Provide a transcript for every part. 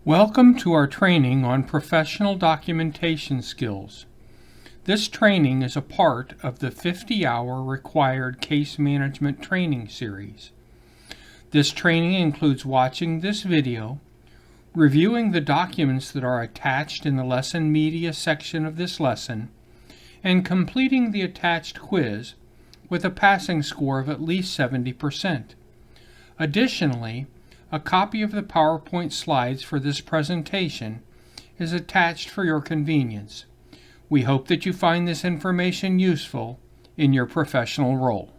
Welcome to our training on professional documentation skills. This training is a part of the 50-hour required case management training series. This training includes watching this video, reviewing the documents that are attached in the lesson media section of this lesson, and completing the attached quiz with a passing score of at least 70%. Additionally, a copy of the PowerPoint slides for this presentation is attached for your convenience. We hope that you find this information useful in your professional role.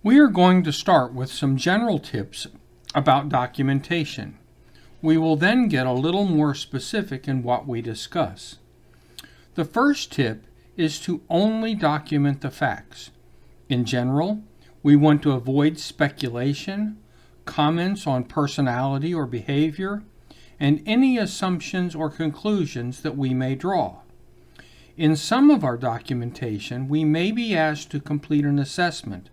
We are going to start with some general tips about documentation. We will then get a little more specific in what we discuss. The first tip is to only document the facts. In general, we want to avoid speculation, comments on personality or behavior, and any assumptions or conclusions that we may draw. In some of our documentation, we may be asked to complete an assessment,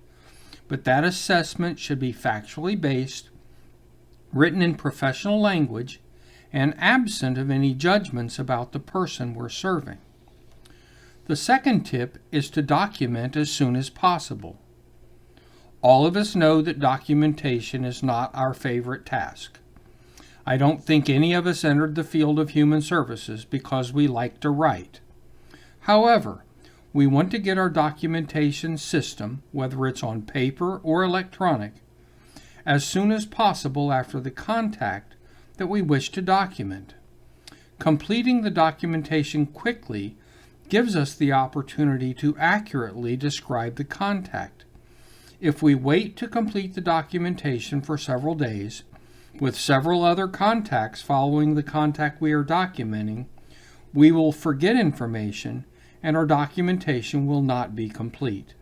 but that assessment should be factually based, written in professional language, and absent of any judgments about the person we're serving. The second tip is to document as soon as possible. All of us know that documentation is not our favorite task. I don't think any of us entered the field of human services because we like to write. However, we want to get our documentation system, whether it's on paper or electronic, as soon as possible after the contact that we wish to document. Completing the documentation quickly gives us the opportunity to accurately describe the contact. If we wait to complete the documentation for several days, with several other contacts following the contact we are documenting, we will forget information and our documentation will not be complete.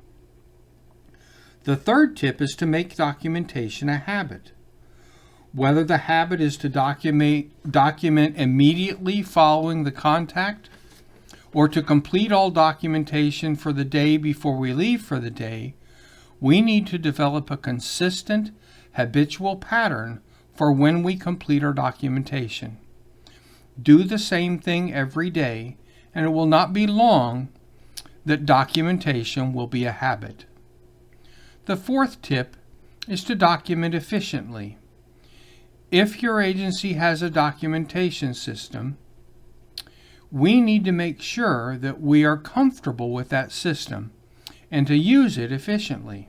The third tip is to make documentation a habit. Whether the habit is to document immediately following the contact, or to complete all documentation for the day before we leave for the day, we need to develop a consistent, habitual pattern for when we complete our documentation. Do the same thing every day, and it will not be long that documentation will be a habit. The fourth tip is to document efficiently. If your agency has a documentation system, we need to make sure that we are comfortable with that system and to use it efficiently.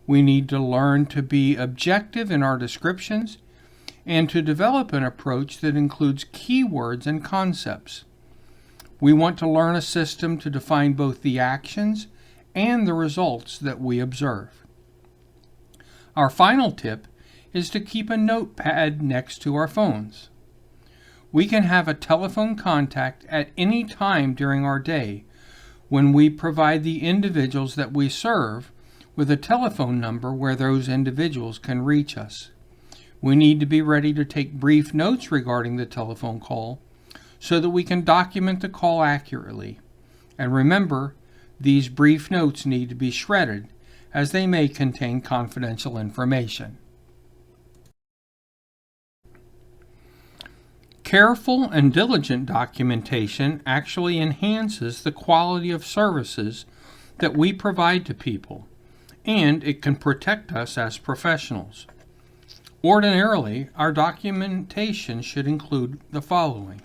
We need to learn to be objective in our descriptions and to develop an approach that includes keywords and concepts. We want to learn a system to define both the actions and the results that we observe. Our final tip is to keep a notepad next to our phones. We can have a telephone contact at any time during our day when we provide the individuals that we serve with a telephone number where those individuals can reach us. We need to be ready to take brief notes regarding the telephone call so that we can document the call accurately. And remember, these brief notes need to be shredded as they may contain confidential information. Careful and diligent documentation actually enhances the quality of services that we provide to people, and it can protect us as professionals. Ordinarily, our documentation should include the following: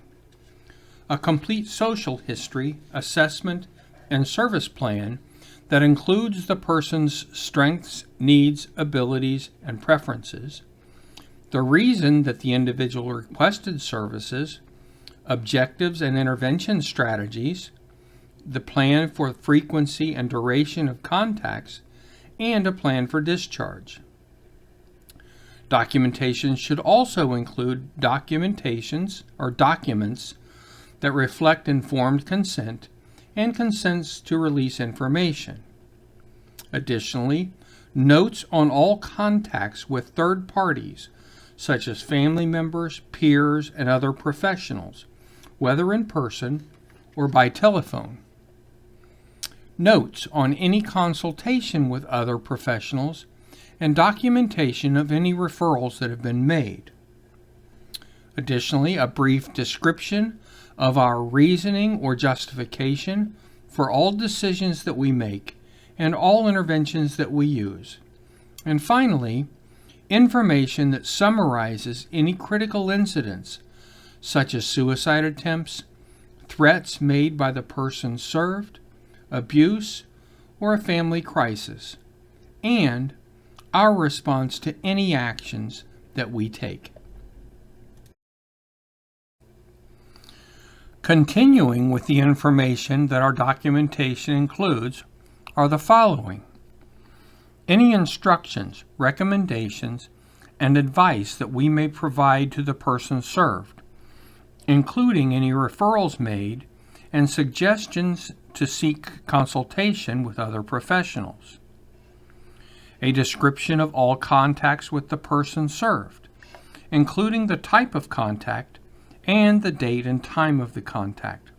a complete social history, assessment, and service plan that includes the person's strengths, needs, abilities, and preferences, the reason that the individual requested services, objectives and intervention strategies, the plan for frequency and duration of contacts, and a plan for discharge. Documentation should also include documents that reflect informed consent and consents to release information. Additionally, notes on all contacts with third parties, such as family members, peers, and other professionals, whether in person or by telephone. Notes on any consultation with other professionals and documentation of any referrals that have been made. Additionally, a brief description of our reasoning or justification for all decisions that we make and all interventions that we use. And finally, information that summarizes any critical incidents, such as suicide attempts, threats made by the person served, abuse, or a family crisis, and our response to any actions that we take. Continuing with the information that our documentation includes are the following: any instructions, recommendations, and advice that we may provide to the person served, including any referrals made and suggestions to seek consultation with other professionals. A description of all contacts with the person served, including the type of contact and the date and time of the contact.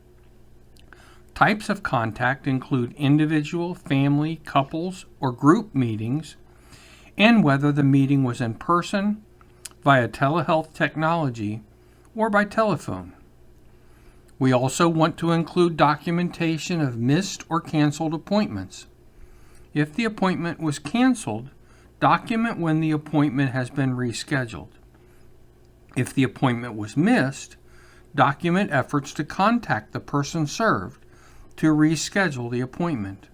Types of contact include individual, family, couples, or group meetings, and whether the meeting was in person, via telehealth technology, or by telephone. We also want to include documentation of missed or canceled appointments. If the appointment was canceled, document when the appointment has been rescheduled. If the appointment was missed, document efforts to contact the person served to reschedule the appointment.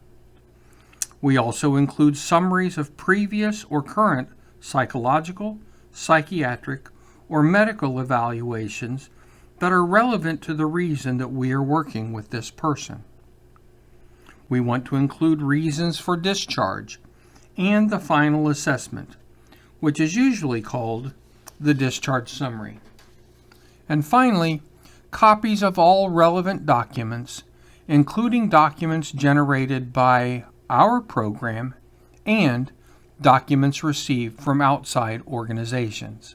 We also include summaries of previous or current psychological, psychiatric, or medical evaluations that are relevant to the reason that we are working with this person. We want to include reasons for discharge and the final assessment, which is usually called the discharge summary. And finally, copies of all relevant documents, including documents generated by our program and documents received from outside organizations.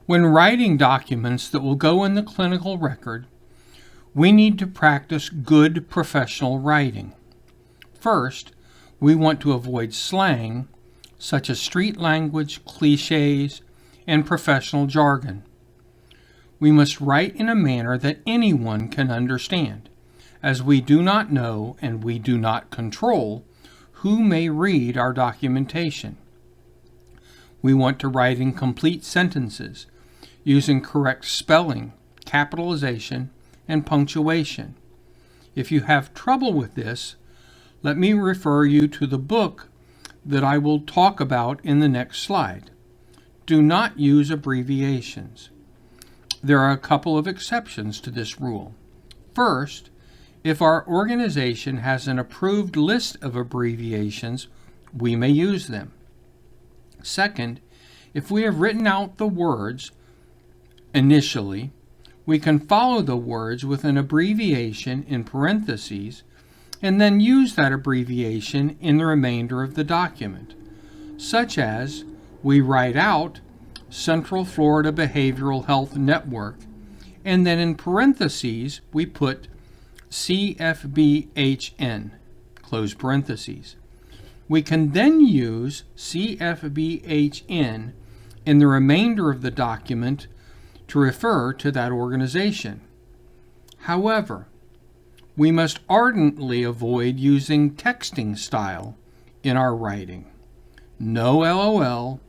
When writing documents that will go in the clinical record, we need to practice good professional writing. First, we want to avoid slang, such as street language, cliches, and professional jargon. We must write in a manner that anyone can understand, as we do not know and we do not control who may read our documentation. We want to write in complete sentences, using correct spelling, capitalization, and punctuation. If you have trouble with this, let me refer you to the book that I will talk about in the next slide. Do not use abbreviations. There are a couple of exceptions to this rule. First, if our organization has an approved list of abbreviations, we may use them. Second, if we have written out the words initially, we can follow the words with an abbreviation in parentheses and then use that abbreviation in the remainder of the document, such as we write out Central Florida Behavioral Health Network, and then in parentheses we put CFBHN, close parentheses. We can then use CFBHN in the remainder of the document to refer to that organization. However, we must ardently avoid using texting style in our writing. No LOL,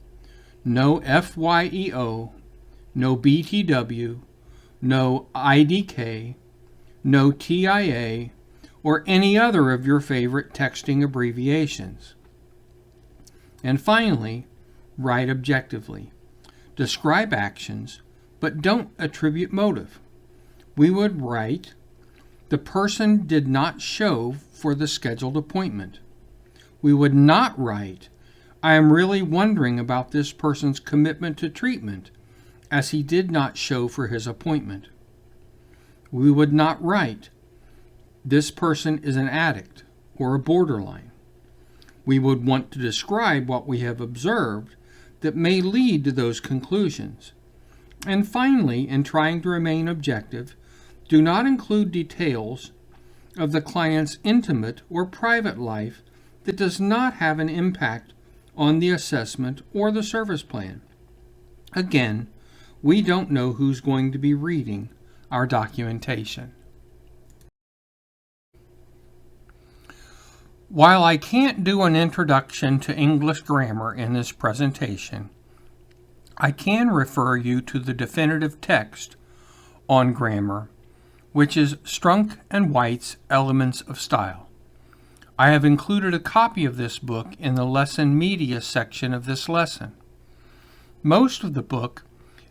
no FYEO, no BTW, no IDK, no TIA, or any other of your favorite texting abbreviations. And finally, write objectively. Describe actions, but don't attribute motive. We would write, the person did not show for the scheduled appointment. We would not write, I am really wondering about this person's commitment to treatment, as he did not show for his appointment. We would not write, this person is an addict or a borderline. We would want to describe what we have observed that may lead to those conclusions. And finally, in trying to remain objective, do not include details of the client's intimate or private life that does not have an impact on the assessment or the service plan. Again, we don't know who's going to be reading our documentation. While I can't do an introduction to English grammar in this presentation, I can refer you to the definitive text on grammar, which is Strunk and White's Elements of Style. I have included a copy of this book in the lesson media section of this lesson. Most of the book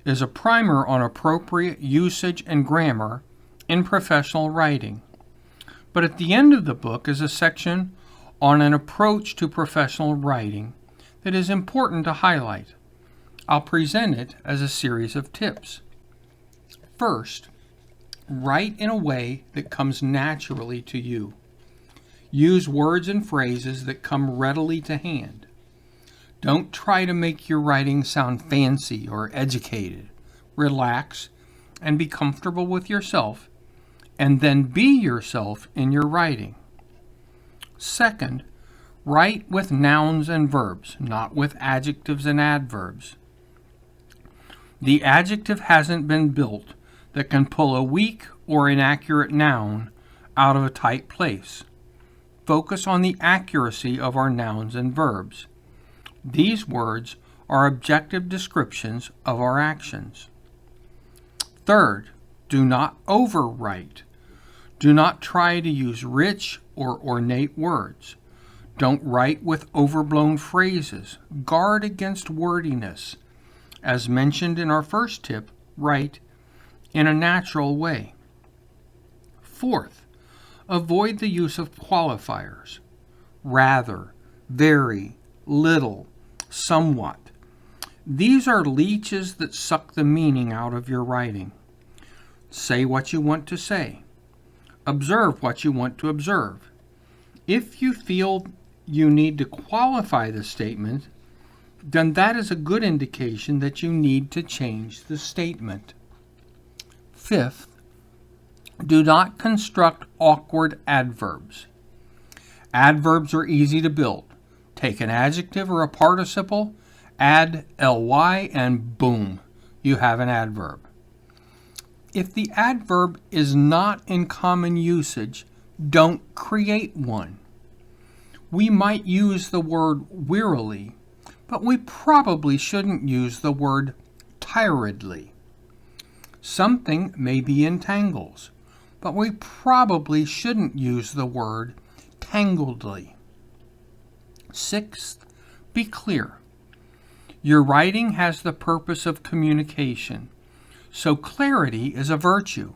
is a primer on appropriate usage and grammar in professional writing. But at the end of the book is a section on an approach to professional writing that is important to highlight. I'll present it as a series of tips. First, write in a way that comes naturally to you. Use words and phrases that come readily to hand. Don't try to make your writing sound fancy or educated. Relax and be comfortable with yourself, and then be yourself in your writing. Second, write with nouns and verbs, not with adjectives and adverbs. The adjective hasn't been built that can pull a weak or inaccurate noun out of a tight place. Focus on the accuracy of our nouns and verbs. These words are objective descriptions of our actions. Third, do not overwrite. Do not try to use rich or ornate words. Don't write with overblown phrases. Guard against wordiness. As mentioned in our first tip, write in a natural way. Fourth, avoid the use of qualifiers. Rather, very, little, somewhat. These are leeches that suck the meaning out of your writing. Say what you want to say. Observe what you want to observe. If you feel you need to qualify the statement, then that is a good indication that you need to change the statement. Fifth, do not construct awkward adverbs. Adverbs are easy to build. Take an adjective or a participle, add ly, and boom, you have an adverb. If the adverb is not in common usage, don't create one. We might use the word wearily, but we probably shouldn't use the word tiredly. Something may be in tangles, but we probably shouldn't use the word tangledly. Sixth, be clear. Your writing has the purpose of communication, so clarity is a virtue.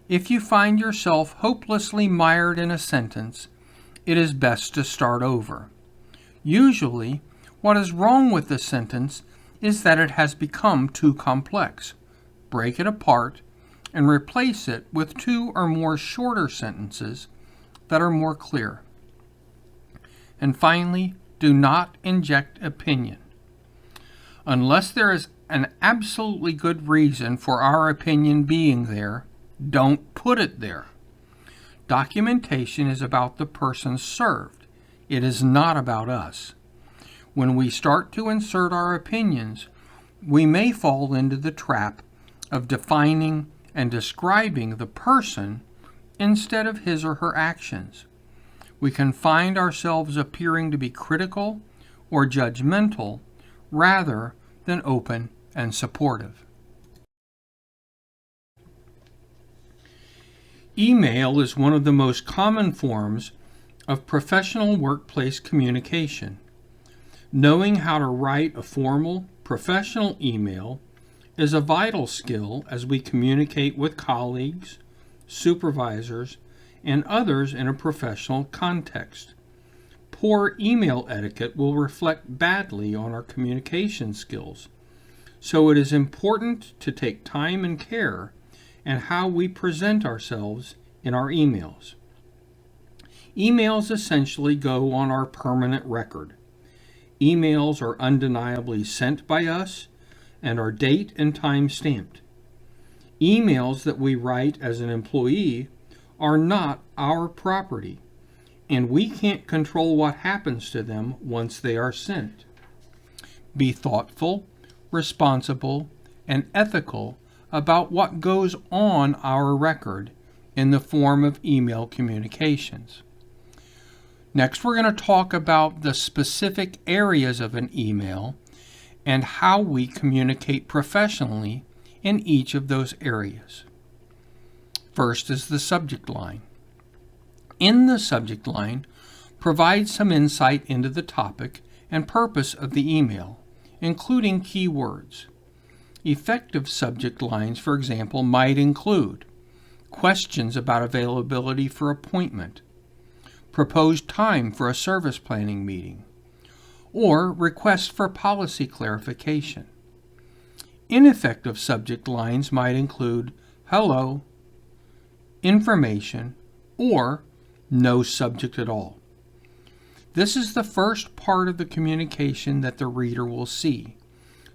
If you find yourself hopelessly mired in a sentence, it is best to start over. Usually, what is wrong with the sentence is that it has become too complex. Break it apart and replace it with 2 or more shorter sentences that are more clear. And finally, do not inject opinion. Unless there is an absolutely good reason for our opinion being there, don't put it there. Documentation is about the person served. It is not about us. When we start to insert our opinions, we may fall into the trap of defining and describing the person instead of his or her actions. We can find ourselves appearing to be critical or judgmental rather than open and supportive. Email is one of the most common forms of professional workplace communication. Knowing how to write a formal, professional email is a vital skill as we communicate with colleagues, supervisors, and others in a professional context. Poor email etiquette will reflect badly on our communication skills, so it is important to take time and care in how we present ourselves in our emails. Emails essentially go on our permanent record. Emails are undeniably sent by us and are date and time stamped. Emails that we write as an employee are not our property. and we can't control what happens to them once they are sent. Be thoughtful, responsible, and ethical about what goes on our record in the form of email communications. Next, we're going to talk about the specific areas of an email and how we communicate professionally in each of those areas. First is the subject line. In the subject line, provide some insight into the topic and purpose of the email, including keywords. Effective subject lines, for example, might include questions about availability for appointment, proposed time for a service planning meeting, or request for policy clarification. Ineffective subject lines might include hello, information, or no subject at all. This is the first part of the communication that the reader will see,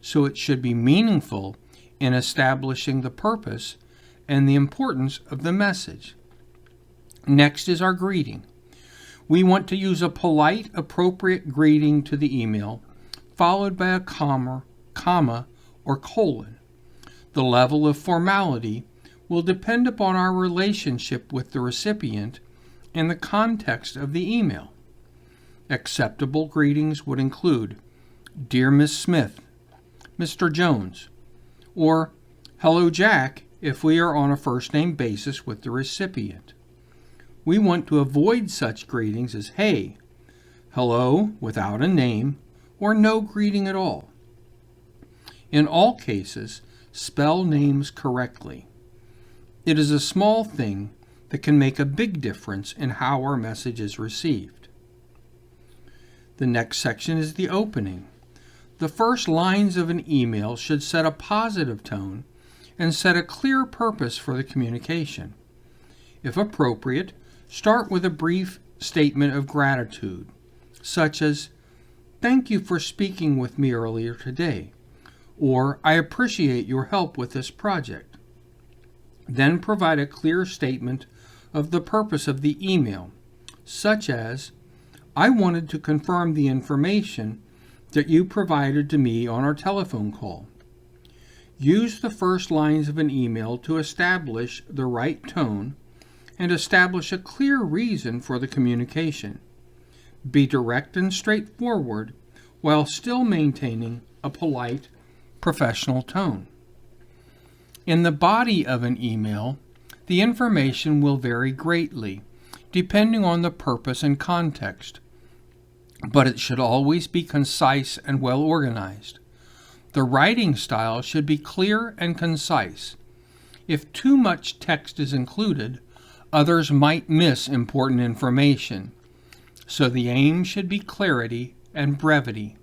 so it should be meaningful in establishing the purpose and the importance of the message. Next is our greeting. We want to use a polite, appropriate greeting to the email, followed by a comma, or colon. The level of formality will depend upon our relationship with the recipient and the context of the email. Acceptable greetings would include, Dear Miss Smith, Mr. Jones, or Hello Jack if we are on a first-name basis with the recipient. We want to avoid such greetings as hey, hello without a name, or no greeting at all. In all cases, spell names correctly. It is a small thing that can make a big difference in how our message is received. The next section is the opening. The first lines of an email should set a positive tone and set a clear purpose for the communication. If appropriate, start with a brief statement of gratitude, such as, Thank you for speaking with me earlier today, or I appreciate your help with this project. Then provide a clear statement of the purpose of the email, such as, I wanted to confirm the information that you provided to me on our telephone call. Use the first lines of an email to establish the right tone and establish a clear reason for the communication. Be direct and straightforward while still maintaining a polite, professional tone. In the body of an email, the information will vary greatly, depending on the purpose and context, but it should always be concise and well organized. The writing style should be clear and concise. If too much text is included, others might miss important information, so the aim should be clarity and brevity.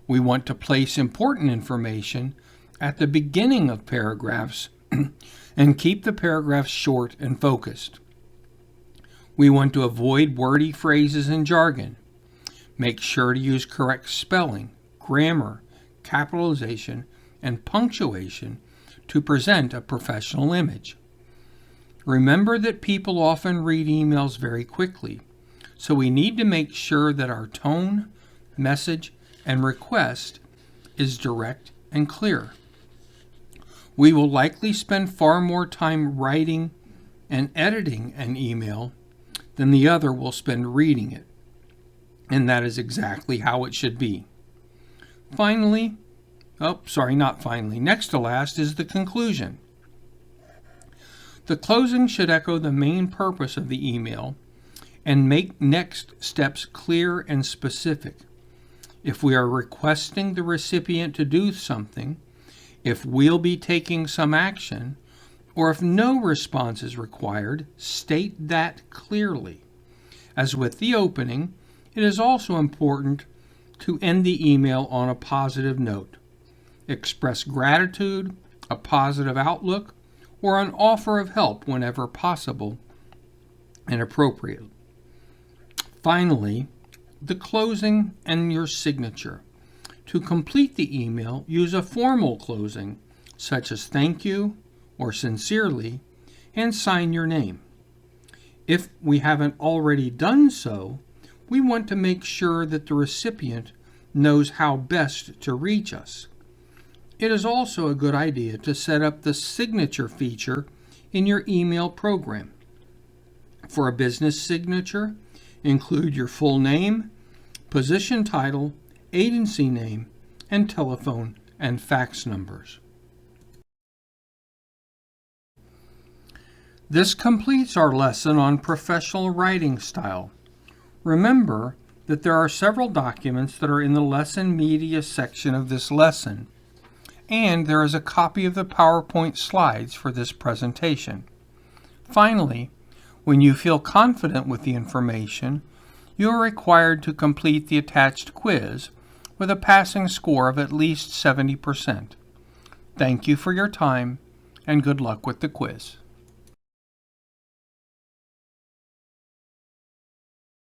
We want to place important information at the beginning of paragraphs and keep the paragraphs short and focused. We want to avoid wordy phrases and jargon. Make sure to use correct spelling, grammar, capitalization, and punctuation to present a professional image. Remember that people often read emails very quickly, so we need to make sure that our tone, message, and request is direct and clear. We will likely spend far more time writing and editing an email than the other will spend reading it, and that is exactly how it should be. Next to last is the conclusion. The closing should echo the main purpose of the email and make next steps clear and specific. If we are requesting the recipient to do something, if we'll be taking some action, or if no response is required, state that clearly. As with the opening, it is also important to end the email on a positive note. Express gratitude, a positive outlook, or an offer of help whenever possible and appropriate. Finally, the closing and your signature. To complete the email, use a formal closing, such as thank you or sincerely, and sign your name. If we haven't already done so, we want to make sure that the recipient knows how best to reach us. It is also a good idea to set up the signature feature in your email program. For a business signature, include your full name, position title, agency name, and telephone and fax numbers. This completes our lesson on professional writing style. Remember that there are several documents that are in the lesson media section of this lesson, and there is a copy of the PowerPoint slides for this presentation. Finally, when you feel confident with the information, you are required to complete the attached quiz with a passing score of at least 70%. Thank you for your time, and good luck with the quiz.